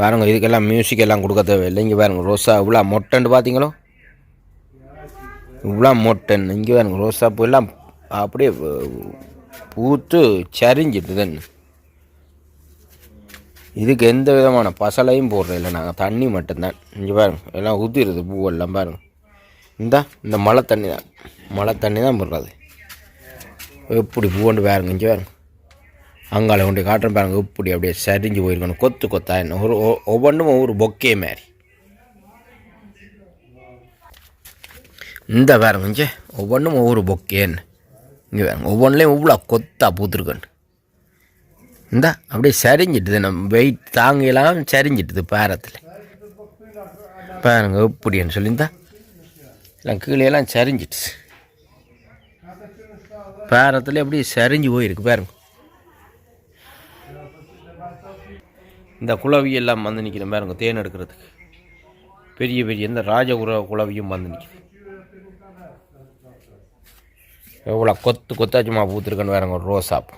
பாருங்க, இதுக்கெல்லாம் மியூசிக் எல்லாம் கொடுக்க தேவையில்லை. இங்கே பாருங்க ரோசா இவ்வளோ மொட்டைன்னு பார்த்தீங்களோ, இவ்வளோ மொட்டன். இங்கே பாருங்க ரோசா பூ எல்லாம் அப்படியே பூத்து சரிஞ்சிட்டு தண்ணி. இதுக்கு எந்த விதமான பசலையும் போடுறதில்லை, நாங்கள் தண்ணி மட்டும்தான். இங்கே பாருங்க எல்லாம் ஊற்றிடுது பூவெல்லாம். பாருங்க இந்த மழை தண்ணி தான், மழை தண்ணி தான் போடுறது. எப்படி பூண்டு பாருங்க. இங்கே பாருங்க அங்கால கொண்டு காட்டுறேன் பாருங்க, இப்படி அப்படியே சரிஞ்சு போயிருக்கணும். கொத்து கொத்தா என்ன ஒவ்வொன்றும் ஒவ்வொரு பொக்கே மாதிரி. இந்த பாருங்க இங்கே ஒவ்வொன்றும் ஒவ்வொரு பொக்கேன்னு. இங்கே பாருங்க ஒவ்வொன்றுலேயும் இவ்வளோ கொத்தா பூத்துருக்கணும். அப்படியே சரிஞ்சிட்டுது, நம்ம வெயிட் தாங்கலாம் சரிஞ்சிட்டுது பேரத்தில். பாருங்க எப்படின்னு சொல்லியிருந்தா எல்லாம் கீழேலாம் சரிஞ்சிட்டு பேரத்தில் அப்படியே சரிஞ்சு போயிருக்கு. பாருங்க இந்த குளவியெல்லாம் வந்து நிற்கிறேன் பாருங்க, தேன் எடுக்கிறதுக்கு பெரிய பெரிய இந்த குளவியும் வந்து நிற்கிது. எவ்வளோ கொத்து கொத்தாச்சுமா பூத்துருக்கன்னு பாருங்க ஒரு ரோசாப்பு.